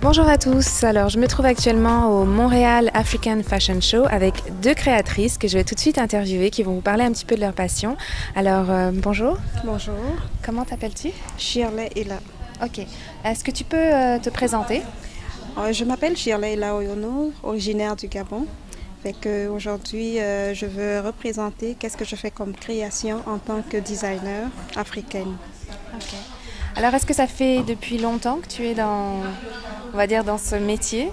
Bonjour à tous, alors je me trouve actuellement au Montréal African Fashion Show avec deux créatrices que je vais tout de suite interviewer qui vont vous parler un petit peu de leur passion. Alors bonjour. Bonjour, Comment t'appelles-tu? Shirley Ila. Ok, est-ce que tu peux te présenter? Je m'appelle Shirley Ila Oyono, originaire du Gabon. Aujourd'hui, je veux représenter qu'est-ce que je fais comme création en tant que designer africaine. Ok. Alors est-ce que ça fait depuis longtemps que tu es on va dire, dans ce métier?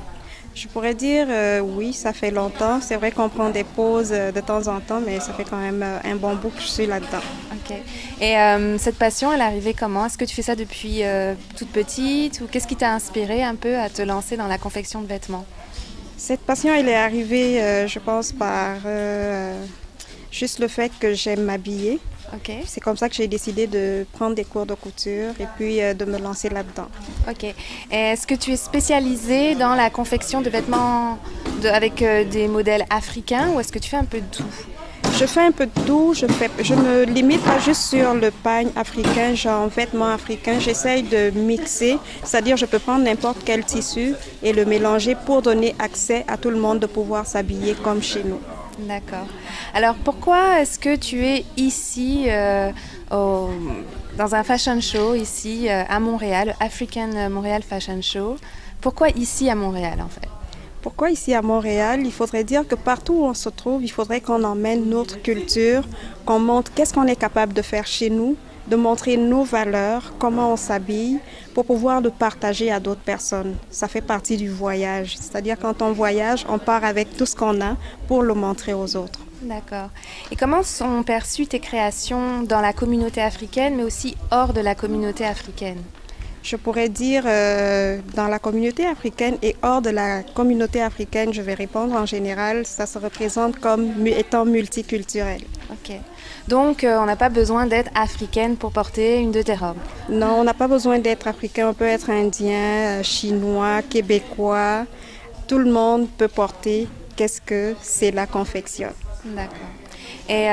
Je pourrais dire oui, ça fait longtemps. C'est vrai qu'on prend des pauses de temps en temps, mais ça fait quand même un bon bout que je suis là-dedans. Ok. Et cette passion, elle est arrivée comment? Est-ce que tu fais ça depuis toute petite ou qu'est-ce qui t'a inspiré un peu à te lancer dans la confection de vêtements? Cette passion, elle est arrivée, je pense, par juste le fait que j'aime m'habiller. Ok. C'est comme ça que j'ai décidé de prendre des cours de couture et puis de me lancer là-dedans. Ok. Et est-ce que tu es spécialisée dans la confection de vêtements avec des modèles africains ou est-ce que tu fais un peu de tout? Je fais un peu de tout, je me limite pas juste sur le pagne africain, genre vêtements africains. J'essaye de mixer, c'est-à-dire je peux prendre n'importe quel tissu et le mélanger pour donner accès à tout le monde de pouvoir s'habiller comme chez nous. D'accord. Alors pourquoi est-ce que tu es ici dans un fashion show ici à Montréal, le African Montréal Fashion Show? Pourquoi ici à Montréal en fait? Pourquoi ici à Montréal? Il faudrait dire que partout où on se trouve, il faudrait qu'on emmène notre culture, qu'on montre qu'est-ce qu'on est capable de faire chez nous, de montrer nos valeurs, comment on s'habille, pour pouvoir le partager à d'autres personnes. Ça fait partie du voyage. C'est-à-dire quand on voyage, on part avec tout ce qu'on a pour le montrer aux autres. D'accord. Et comment sont perçues tes créations dans la communauté africaine, mais aussi hors de la communauté africaine? Je pourrais dire dans la communauté africaine et hors de la communauté africaine, je vais répondre en général, ça se représente comme étant multiculturel. Ok. Donc, on n'a pas besoin d'être africaine pour porter une de tes robes? Non, on n'a pas besoin d'être africain, on peut être indien, chinois, québécois. Tout le monde peut porter qu'est-ce que c'est la confection. D'accord. Et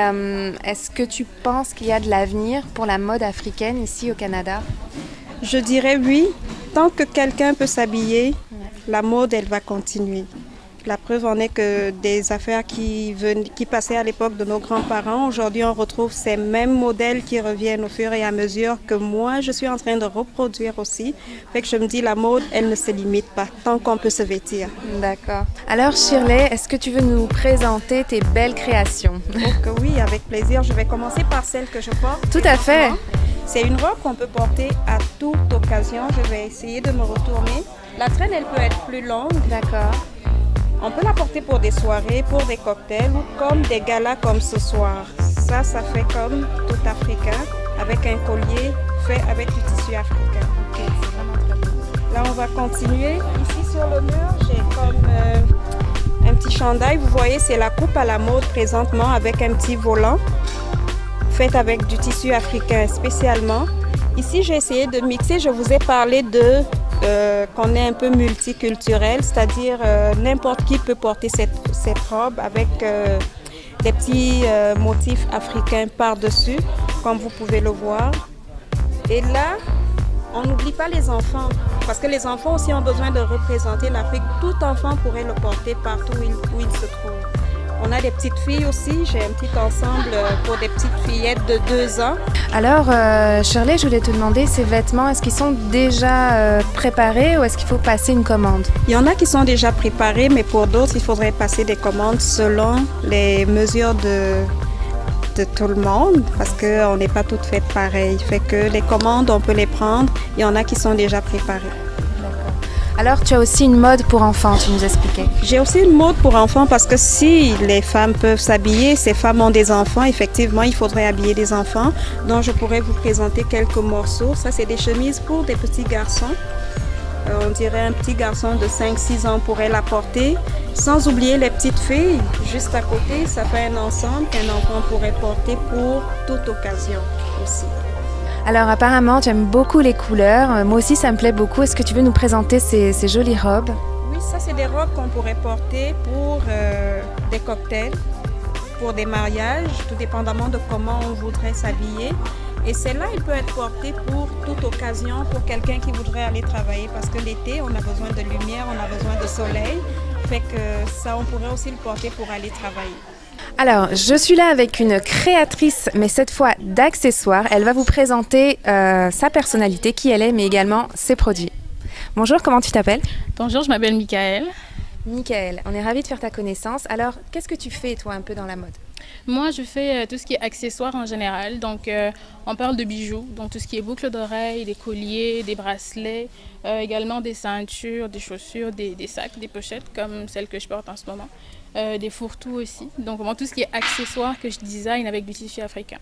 est-ce que tu penses qu'il y a de l'avenir pour la mode africaine ici au Canada? Je dirais oui. Tant que quelqu'un peut s'habiller, la mode, elle va continuer. La preuve en est que des affaires qui passaient à l'époque de nos grands-parents, aujourd'hui on retrouve ces mêmes modèles qui reviennent au fur et à mesure que moi je suis en train de reproduire aussi. Fait que je me dis la mode, elle ne se limite pas tant qu'on peut se vêtir. D'accord. Alors Shirley, est-ce que tu veux nous présenter tes belles créations? Donc oui, avec plaisir. Je vais commencer par celle que je porte. Tout à fait. C'est une robe qu'on peut porter à toute occasion. Je vais essayer de me retourner. La traîne, elle peut être plus longue. D'accord. On peut la porter pour des soirées, pour des cocktails ou comme des galas comme ce soir. Ça fait comme tout africain avec un collier fait avec du tissu africain. Ok, c'est vraiment très beau. Là, on va continuer. Ici sur le mur, j'ai comme un petit chandail. Vous voyez, c'est la coupe à la mode présentement avec un petit volant fait avec du tissu africain spécialement. Ici, j'ai essayé de mixer. Je vous ai parlé de qu'on est un peu multiculturel, c'est-à-dire n'importe qui peut porter cette robe avec des petits motifs africains par-dessus, comme vous pouvez le voir. Et là, on n'oublie pas les enfants, parce que les enfants aussi ont besoin de représenter l'Afrique. Tout enfant pourrait le porter partout où il se trouve. On a des petites filles aussi, j'ai un petit ensemble pour des petites fillettes de 2 ans. Alors Shirley, je voulais te demander, ces vêtements, est-ce qu'ils sont déjà préparés ou est-ce qu'il faut passer une commande? Il y en a qui sont déjà préparés, mais pour d'autres, il faudrait passer des commandes selon les mesures de tout le monde, parce qu'on n'est pas toutes faites pareilles. Fait que les commandes, on peut les prendre, il y en a qui sont déjà préparées. Alors, tu as aussi une mode pour enfants, tu nous expliquais. J'ai aussi une mode pour enfants parce que si les femmes peuvent s'habiller, ces femmes ont des enfants, effectivement, il faudrait habiller des enfants. Donc, je pourrais vous présenter quelques morceaux. Ça, c'est des chemises pour des petits garçons. On dirait un petit garçon de 5-6 ans pourrait la porter. Sans oublier les petites filles, juste à côté, ça fait un ensemble qu'un enfant pourrait porter pour toute occasion aussi. Alors apparemment, tu aimes beaucoup les couleurs. Moi aussi, ça me plaît beaucoup. Est-ce que tu veux nous présenter ces jolies robes? Oui, ça, c'est des robes qu'on pourrait porter pour des cocktails, pour des mariages, tout dépendamment de comment on voudrait s'habiller. Et celle-là, elle peut être portée pour toute occasion, pour quelqu'un qui voudrait aller travailler. Parce que l'été, on a besoin de lumière, on a besoin de soleil. Fait que ça, on pourrait aussi le porter pour aller travailler. Alors, je suis là avec une créatrice, mais cette fois d'accessoires. Elle va vous présenter sa personnalité, qui elle est, mais également ses produits. Bonjour, comment tu t'appelles? Bonjour, je m'appelle Michaëlle. Michaëlle, on est ravis de faire ta connaissance. Alors, qu'est-ce que tu fais, toi, un peu dans la mode? Moi, je fais tout ce qui est accessoires en général. Donc, on parle de bijoux, donc tout ce qui est boucles d'oreilles, des colliers, des bracelets, également des ceintures, des chaussures, des sacs, des pochettes, comme celles que je porte en ce moment, des fourre-tout aussi. Donc, vraiment tout ce qui est accessoires que je design avec du tissu africain.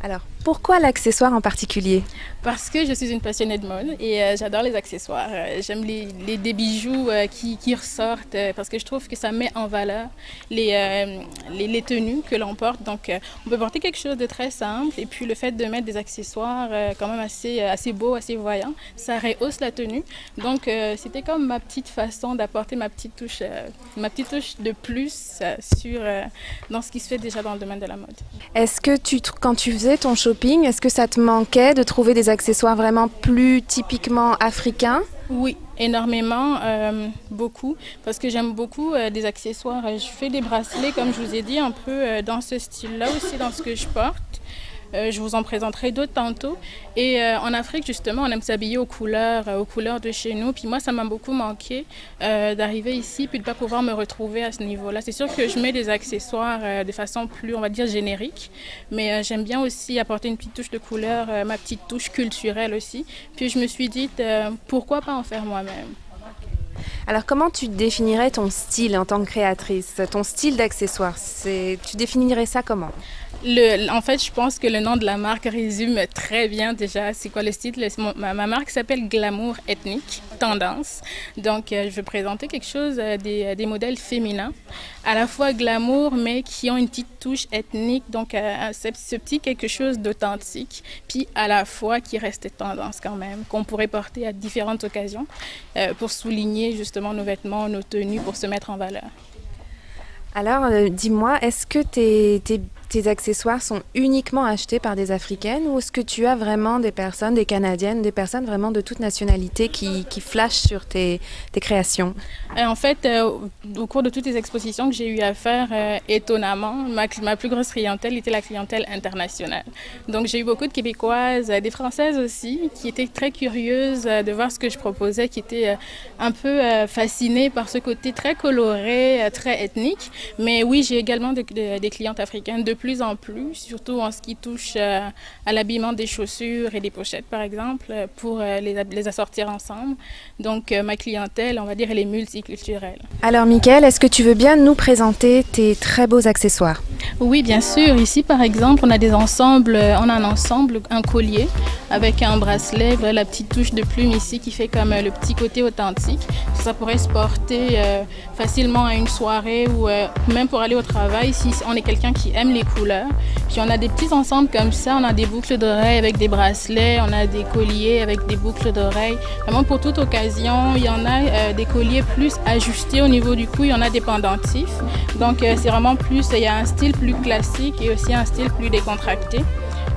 Alors, pourquoi l'accessoire en particulier? Parce que je suis une passionnée de mode et j'adore les accessoires. J'aime des bijoux qui ressortent parce que je trouve que ça met en valeur les tenues que l'on porte. Donc, on peut porter quelque chose de très simple et puis le fait de mettre des accessoires quand même assez beaux, assez voyants, ça rehausse la tenue. Donc, c'était comme ma petite façon d'apporter ma petite touche de plus dans ce qui se fait déjà dans le domaine de la mode. Est-ce que quand tu faisais ton shopping, est-ce que ça te manquait de trouver des accessoires vraiment plus typiquement africains? Oui, énormément, beaucoup, parce que j'aime beaucoup des accessoires. Je fais des bracelets, comme je vous ai dit, un peu dans ce style-là aussi, dans ce que je porte. Je vous en présenterai d'autres tantôt. Et en Afrique, justement, on aime s'habiller aux couleurs de chez nous. Puis moi, ça m'a beaucoup manqué d'arriver ici puis de ne pas pouvoir me retrouver à ce niveau-là. C'est sûr que je mets des accessoires de façon plus, on va dire, générique. Mais j'aime bien aussi apporter une petite touche de couleur, ma petite touche culturelle aussi. Puis je me suis dit, pourquoi pas en faire moi-même? Alors, comment tu définirais ton style en tant que créatrice? Ton style d'accessoires, tu définirais ça comment? En fait, je pense que le nom de la marque résume très bien déjà c'est quoi le style. Ma marque s'appelle Glamour Ethnique, Tendance. Donc, je veux présenter quelque chose, des modèles féminins, à la fois glamour, mais qui ont une petite touche ethnique, donc ce petit quelque chose d'authentique, puis à la fois qui reste tendance quand même, qu'on pourrait porter à différentes occasions pour souligner justement nos vêtements, nos tenues, pour se mettre en valeur. Alors, dis-moi, est-ce que tes accessoires sont uniquement achetés par des Africaines ou est-ce que tu as vraiment des personnes, des Canadiennes, des personnes vraiment de toute nationalité qui flashent sur tes créations? En fait, au cours de toutes les expositions que j'ai eu à faire, étonnamment, ma plus grosse clientèle était la clientèle internationale. Donc, j'ai eu beaucoup de Québécoises, des Françaises aussi, qui étaient très curieuses de voir ce que je proposais, qui étaient un peu fascinées par ce côté très coloré, très ethnique. Mais oui, j'ai également des clientes africaines de plus en plus, surtout en ce qui touche à l'habillement des chaussures et des pochettes, par exemple, pour les assortir ensemble. Donc, ma clientèle, on va dire, elle est multiculturelle. Alors, Michaëlle, est-ce que tu veux bien nous présenter tes très beaux accessoires? Oui, bien sûr. Ici, par exemple, on a un ensemble, un collier avec un bracelet, voilà, la petite touche de plume ici qui fait comme le petit côté authentique. Ça pourrait se porter facilement à une soirée ou même pour aller au travail si on est quelqu'un qui aime les couleurs. Puis on a des petits ensembles comme ça, on a des boucles d'oreilles avec des bracelets, on a des colliers avec des boucles d'oreilles. Vraiment pour toute occasion, il y en a des colliers plus ajustés au niveau du cou, il y en a des pendentifs. Donc c'est vraiment plus, il y a un style plus classique et aussi un style plus décontracté.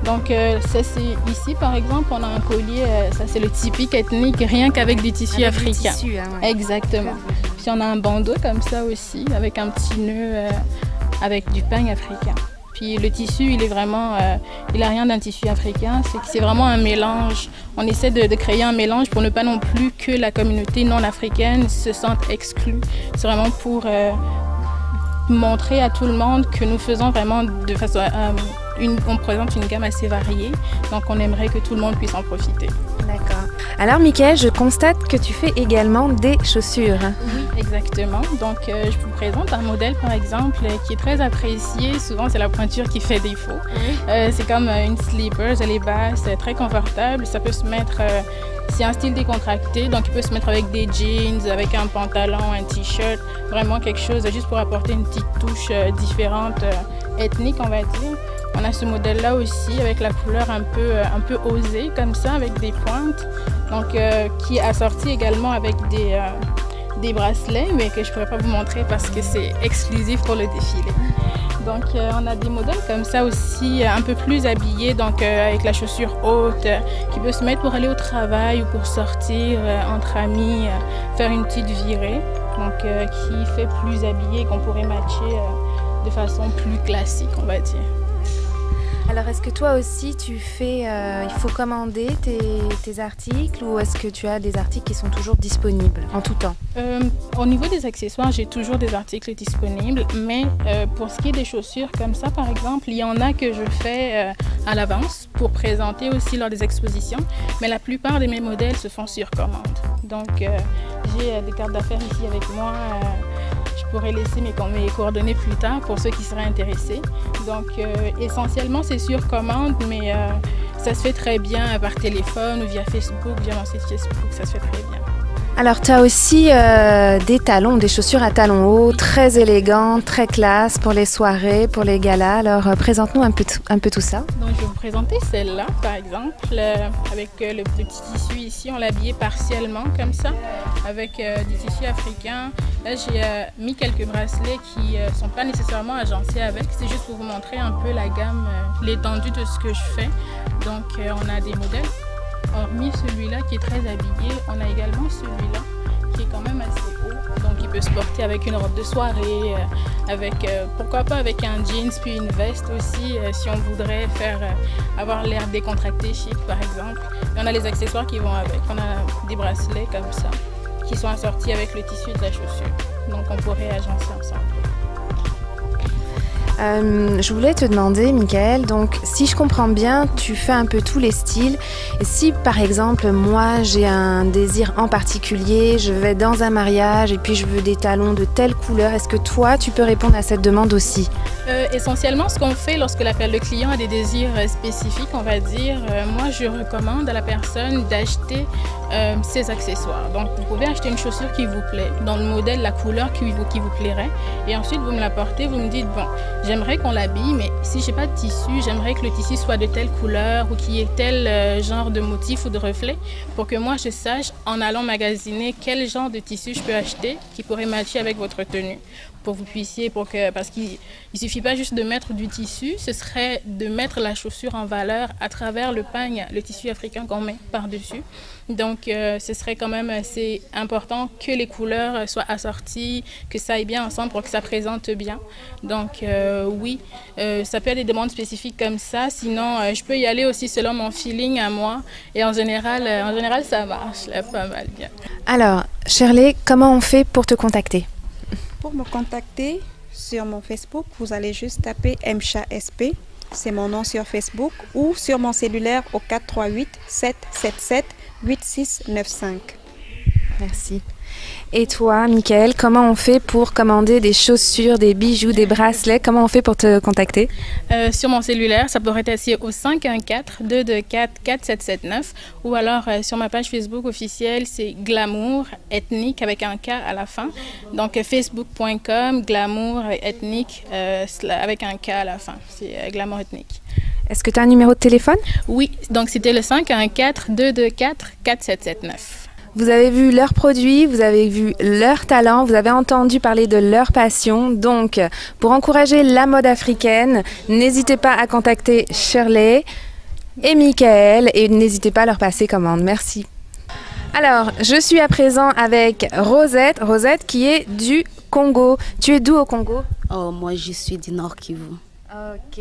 Donc ça c'est ici par exemple, on a un collier, ça c'est le typique ethnique, rien qu'avec du tissu africain. Du tissu, hein, ouais. Exactement. Puis on a un bandeau comme ça aussi, avec un petit nœud avec du peigne africain. Puis le tissu, il est vraiment, il n'a rien d'un tissu africain, c'est vraiment un mélange. On essaie de créer un mélange pour ne pas non plus que la communauté non africaine se sente exclue. C'est vraiment pour montrer à tout le monde que nous faisons vraiment de façon... on présente une gamme assez variée, donc on aimerait que tout le monde puisse en profiter. D'accord. Alors, Michaëlle, je constate que tu fais également des chaussures. Oui, exactement. Donc, je vous présente un modèle, par exemple, qui est très apprécié. Souvent, c'est la pointure qui fait défaut. Oui. C'est comme une sleeper, elle est basse, très confortable. Ça peut se mettre... c'est un style décontracté, donc il peut se mettre avec des jeans, avec un pantalon, un t-shirt. Vraiment quelque chose juste pour apporter une petite touche différente, ethnique, on va dire. On a ce modèle-là aussi avec la couleur un peu osée comme ça, avec des pointes, donc qui est assorti également avec des bracelets, mais que je ne pourrais pas vous montrer parce que c'est exclusif pour le défilé. Donc on a des modèles comme ça aussi, un peu plus habillés, donc avec la chaussure haute, qui peut se mettre pour aller au travail ou pour sortir entre amis, faire une petite virée, donc qui fait plus habillé, qu'on pourrait matcher de façon plus classique, on va dire. Alors, est-ce que toi aussi, il faut commander tes articles ou est-ce que tu as des articles qui sont toujours disponibles en tout temps? Au niveau des accessoires, j'ai toujours des articles disponibles, mais pour ce qui est des chaussures comme ça, par exemple, il y en a que je fais à l'avance pour présenter aussi lors des expositions, mais la plupart de mes modèles se font sur commande. Donc, j'ai des cartes d'affaires ici avec moi. Je pourrais laisser mes coordonnées plus tard pour ceux qui seraient intéressés. Donc, essentiellement, c'est sur commande, mais ça se fait très bien par téléphone ou via Facebook, via mon site Facebook, ça se fait très bien. Alors, tu as aussi des talons, des chaussures à talons hauts, très élégantes, très classe pour les soirées, pour les galas. Alors, présente-nous un peu tout ça. Donc, je vais vous présenter celle-là, par exemple, avec le petit tissu ici. On l'a habillé partiellement comme ça, avec du tissu africain. Là, j'ai mis quelques bracelets qui ne sont pas nécessairement agencés avec. C'est juste pour vous montrer un peu la gamme, l'étendue de ce que je fais. Donc, on a des modèles. Hormis celui-là qui est très habillé, on a également celui-là qui est quand même assez haut. Donc il peut se porter avec une robe de soirée, pourquoi pas avec un jeans puis une veste aussi, si on voudrait avoir l'air décontracté, chic par exemple. Et on a les accessoires qui vont avec. On a des bracelets comme ça qui sont assortis avec le tissu de la chaussure. Donc on pourrait agencer ensemble. Je voulais te demander, Michael, donc si je comprends bien, tu fais un peu tous les styles. Et si par exemple, moi j'ai un désir en particulier, je vais dans un mariage et puis je veux des talons de telle couleur, est-ce que toi tu peux répondre à cette demande aussi? Essentiellement, ce qu'on fait lorsque le client a des désirs spécifiques, on va dire, moi je recommande à la personne d'acheter ses accessoires. Donc vous pouvez acheter une chaussure qui vous plaît, dans le modèle, la couleur qui vous plairait. Et ensuite vous me la portez, vous me dites, bon, j'aimerais qu'on l'habille, mais si j'ai pas de tissu, j'aimerais que le tissu soit de telle couleur ou qu'il y ait tel genre de motif ou de reflet pour que moi je sache en allant magasiner quel genre de tissu je peux acheter qui pourrait matcher avec votre tenue. Pour que vous puissiez, parce qu'il ne suffit pas juste de mettre du tissu, ce serait de mettre la chaussure en valeur à travers le pagne, le tissu africain qu'on met par-dessus. Donc ce serait quand même assez important que les couleurs soient assorties, que ça aille bien ensemble pour que ça présente bien. Donc oui, ça peut être des demandes spécifiques comme ça, sinon je peux y aller aussi selon mon feeling à moi. Et en général ça marche là, pas mal bien. Alors, Shirley, comment on fait pour te contacter? Pour me contacter sur mon Facebook, vous allez juste taper MCHA-SP, c'est mon nom sur Facebook, ou sur mon cellulaire au 438-777-8695. Merci. Et toi, Michael, comment on fait pour commander des chaussures, des bijoux, des bracelets? Comment on fait pour te contacter? Sur mon cellulaire, ça pourrait être au 514-224-4779 ou alors sur ma page Facebook officielle, c'est Glamour Ethnique avec un K à la fin. Donc facebook.com, Glamour Ethnique avec un K à la fin. C'est Glamour Ethnique. Est-ce que tu as un numéro de téléphone? Oui, donc c'était le 514-224-4779. Vous avez vu leurs produits, vous avez vu leurs talents, vous avez entendu parler de leur passion. Donc, pour encourager la mode africaine, n'hésitez pas à contacter Shirley et Michael et n'hésitez pas à leur passer commande. Merci. Alors, je suis à présent avec Rosette. Rosette qui est du Congo. Tu es d'où au Congo? Oh, moi, je suis du Nord Kivu. Ok.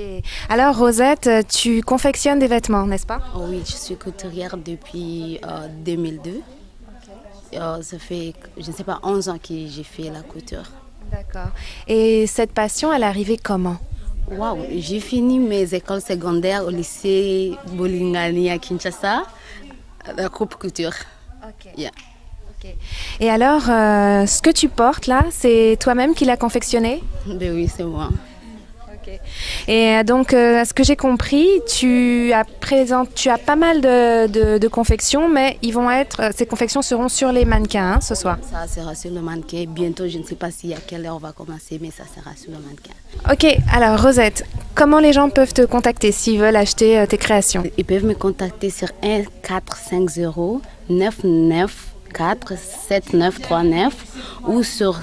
Alors, Rosette, tu confectionnes des vêtements, n'est-ce pas? Oh, oui, je suis couturière depuis 2002. Ça fait, je ne sais pas, 11 ans que j'ai fait la couture. D'accord. Et cette passion, elle est arrivée comment? Waouh, j'ai fini mes écoles secondaires au lycée Bolingani à Kinshasa, la coupe couture. Ok. Yeah. Okay. Et alors, ce que tu portes là, c'est toi-même qui l'as confectionné? Ben oui, c'est moi. Okay. Et donc, à ce que j'ai compris, tu as pas mal de confections, mais ces confections seront sur les mannequins ce soir. Ça sera sur le mannequin. Bientôt, je ne sais pas si à quelle heure on va commencer, mais ça sera sur le mannequin. Ok, alors Rosette, comment les gens peuvent te contacter s'ils veulent acheter tes créations? Ils peuvent me contacter sur 1450 99 7939 ou sur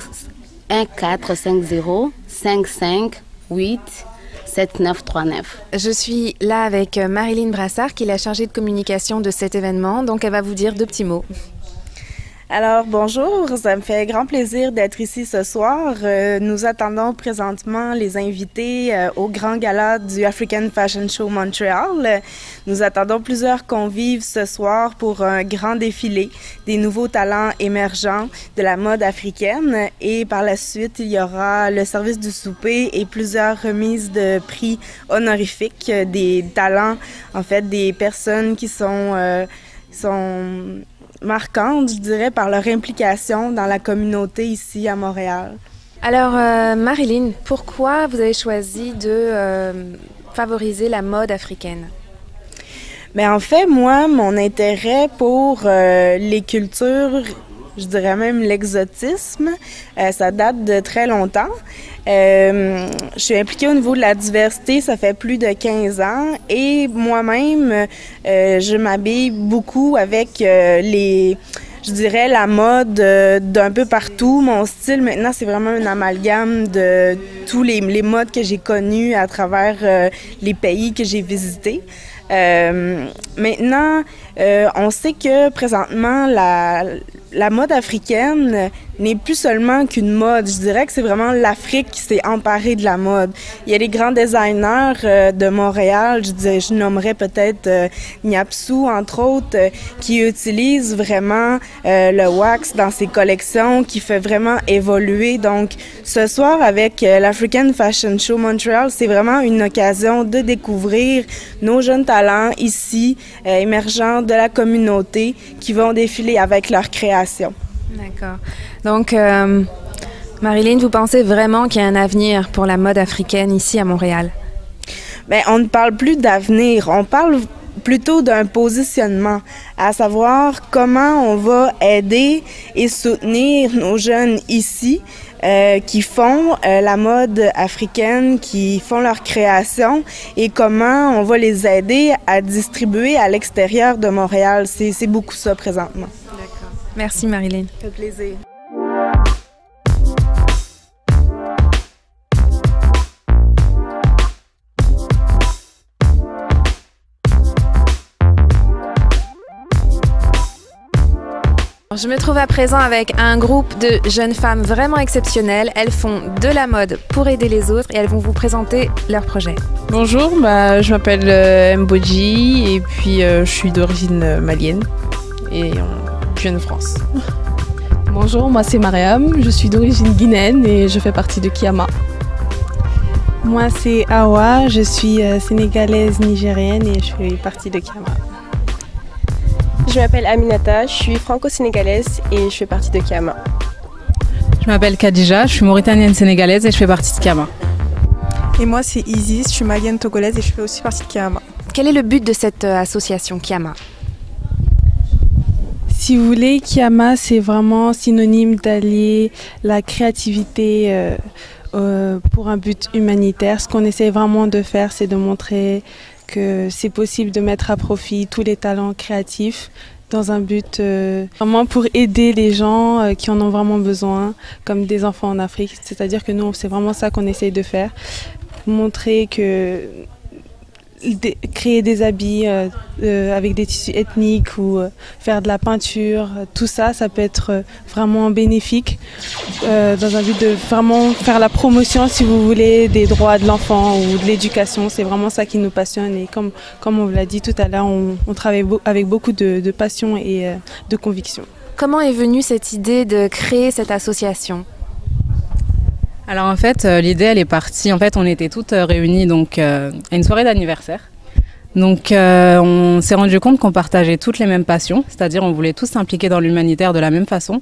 1450 558 7939. Je suis là avec Marilyn Brassard, qui est la chargée de communication de cet événement, donc elle va vous dire 2 petits mots. Alors bonjour, ça me fait grand plaisir d'être ici ce soir. Nous attendons présentement les invités au grand gala du African Fashion Show Montréal. Nous attendons plusieurs convives ce soir pour un grand défilé des nouveaux talents émergents de la mode africaine. Et par la suite, il y aura le service du souper et plusieurs remises de prix honorifiques des talents, en fait, des personnes qui sont marquantes, je dirais, par leur implication dans la communauté ici à Montréal. Alors, Marilyn, pourquoi vous avez choisi de favoriser la mode africaine? Mais en fait, moi, mon intérêt pour les cultures, je dirais même l'exotisme, ça date de très longtemps. Je suis impliquée au niveau de la diversité, ça fait plus de 15 ans et moi-même, je m'habille beaucoup avec je dirais la mode d'un peu partout. Mon style maintenant, c'est vraiment un amalgame de tous les modes que j'ai connus à travers les pays que j'ai visités. Maintenant, on sait que présentement, la mode africaine n'est plus seulement qu'une mode. Je dirais que c'est vraiment l'Afrique qui s'est emparée de la mode. Il y a les grands designers de Montréal, je nommerais peut-être Niapsou, entre autres, qui utilisent vraiment le wax dans ses collections, qui fait vraiment évoluer. Donc, ce soir, avec l'African Fashion Show Montréal, c'est vraiment une occasion de découvrir nos jeunes talents ici, émergents de la communauté, qui vont défiler avec leur création. D'accord. Donc, Marilyn, vous pensez vraiment qu'il y a un avenir pour la mode africaine ici à Montréal? Bien, on ne parle plus d'avenir, on parle plutôt d'un positionnement, à savoir comment on va aider et soutenir nos jeunes ici qui font la mode africaine, qui font leur création et comment on va les aider à distribuer à l'extérieur de Montréal. C'est beaucoup ça présentement. D'accord. Merci Marilyn. Ça fait plaisir. Je me trouve à présent avec un groupe de jeunes femmes vraiment exceptionnelles. Elles font de la mode pour aider les autres et elles vont vous présenter leur projet. Bonjour, je m'appelle Mboji et puis je suis d'origine malienne et je viens de France. Bonjour, moi c'est Mariam, je suis d'origine guinéenne et je fais partie de Kiama. Moi c'est Awa, je suis sénégalaise nigérienne et je fais partie de Kiama. Je m'appelle Aminata, je suis franco-sénégalaise et je fais partie de Kiama. Je m'appelle Khadija, je suis mauritanienne sénégalaise et je fais partie de Kiama. Et moi c'est Isis, je suis malienne togolaise et je fais aussi partie de Kiama. Quel est le but de cette association Kiama? Si vous voulez, Kiama c'est vraiment synonyme d'allier la créativité pour un but humanitaire. Ce qu'on essaie vraiment de faire, c'est de montrer que c'est possible de mettre à profit tous les talents créatifs dans un but vraiment pour aider les gens qui en ont vraiment besoin, comme des enfants en Afrique. C'est-à-dire que nous, c'est vraiment ça qu'on essaye de faire, montrer que créer des habits avec des tissus ethniques ou faire de la peinture, tout ça, ça peut être vraiment bénéfique dans un but de vraiment faire la promotion, si vous voulez, des droits de l'enfant ou de l'éducation. C'est vraiment ça qui nous passionne et comme on vous l'a dit tout à l'heure, on travaille avec beaucoup de passion et de conviction. Comment est venue cette idée de créer cette association ? Alors en fait, l'idée elle est partie, en fait on était toutes réunies donc, à une soirée d'anniversaire. Donc on s'est rendu compte qu'on partageait toutes les mêmes passions, c'est-à-dire on voulait tous s'impliquer dans l'humanitaire de la même façon.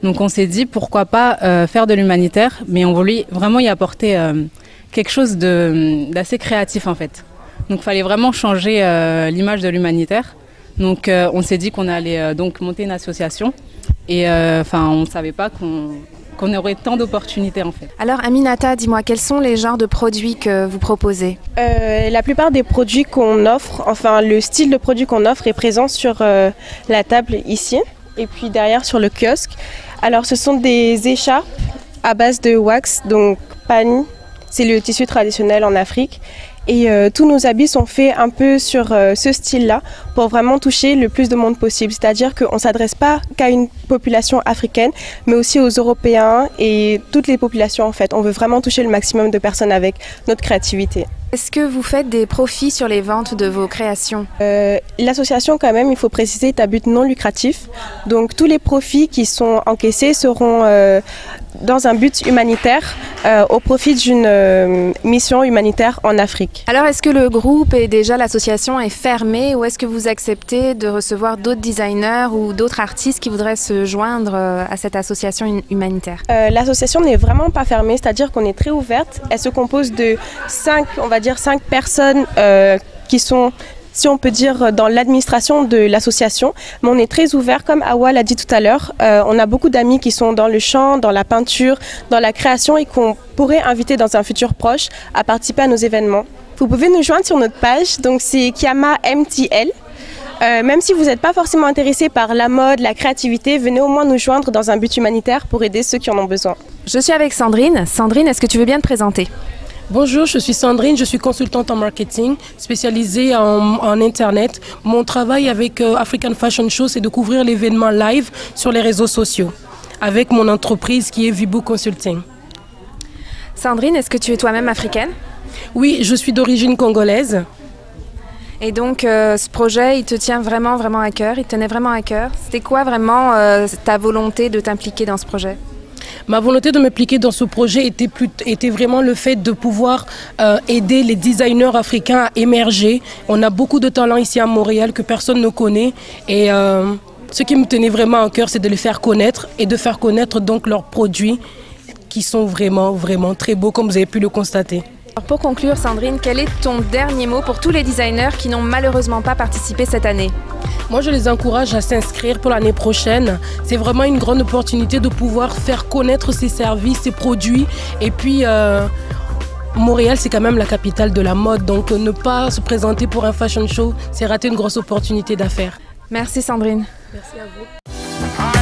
Donc on s'est dit pourquoi pas faire de l'humanitaire, mais on voulait vraiment y apporter quelque chose d'assez créatif en fait. Donc il fallait vraiment changer l'image de l'humanitaire. Donc on s'est dit qu'on allait donc monter une association et on ne savait pas qu'on aurait tant d'opportunités en fait. Alors Aminata, dis-moi, quels sont les genres de produits que vous proposez ? La plupart des produits qu'on offre, enfin le style de produit qu'on offre est présent sur la table ici. et puis derrière sur le kiosque. Alors ce sont des écharpes à base de wax, donc pani, c'est le tissu traditionnel en Afrique. Et tous nos habits sont faits un peu sur ce style-là pour vraiment toucher le plus de monde possible. C'est-à-dire qu'on ne s'adresse pas qu'à une population africaine, mais aussi aux Européens et toutes les populations en fait. On veut vraiment toucher le maximum de personnes avec notre créativité. Est-ce que vous faites des profits sur les ventes de vos créations? L'association, quand même, il faut préciser, est à but non lucratif. Donc tous les profits qui sont encaissés seront dans un but humanitaire, au profit d'une mission humanitaire en Afrique. Alors est-ce que le groupe et déjà l'association est fermée ou est-ce que vous acceptez de recevoir d'autres designers ou d'autres artistes qui voudraient se joindre à cette association humanitaire? L'association n'est vraiment pas fermée, c'est-à-dire qu'on est très ouverte. Elle se compose de 5 personnes qui sont, si on peut dire, dans l'administration de l'association. Mais on est très ouvert, comme Awa l'a dit tout à l'heure. On a beaucoup d'amis qui sont dans le chant, dans la peinture, dans la création et qu'on pourrait inviter dans un futur proche à participer à nos événements. Vous pouvez nous joindre sur notre page, donc c'est Kiama MTL. Même si vous n'êtes pas forcément intéressé par la mode, la créativité, venez au moins nous joindre dans un but humanitaire pour aider ceux qui en ont besoin. Je suis avec Sandrine. Sandrine, est-ce que tu veux bien te présenter? Bonjour, je suis Sandrine, je suis consultante en marketing, spécialisée en Internet. Mon travail avec African Fashion Show, c'est de couvrir l'événement live sur les réseaux sociaux, avec mon entreprise qui est Vibu Consulting. Sandrine, est-ce que tu es toi-même africaine? Oui, je suis d'origine congolaise. Et donc, ce projet, il te tient vraiment, vraiment à cœur, il te tenait vraiment à cœur. C'était quoi vraiment ta volonté de t'impliquer dans ce projet? Ma volonté de m'impliquer dans ce projet était vraiment le fait de pouvoir aider les designers africains à émerger. On a beaucoup de talents ici à Montréal que personne ne connaît. Et ce qui me tenait vraiment à cœur, c'est de les faire connaître et de faire connaître donc leurs produits qui sont vraiment, vraiment très beaux, comme vous avez pu le constater. Alors pour conclure, Sandrine, quel est ton dernier mot pour tous les designers qui n'ont malheureusement pas participé cette année? Moi, je les encourage à s'inscrire pour l'année prochaine. C'est vraiment une grande opportunité de pouvoir faire connaître ces services, ces produits. Et puis, Montréal, c'est quand même la capitale de la mode. Donc, ne pas se présenter pour un fashion show, c'est rater une grosse opportunité d'affaires. Merci Sandrine. Merci à vous.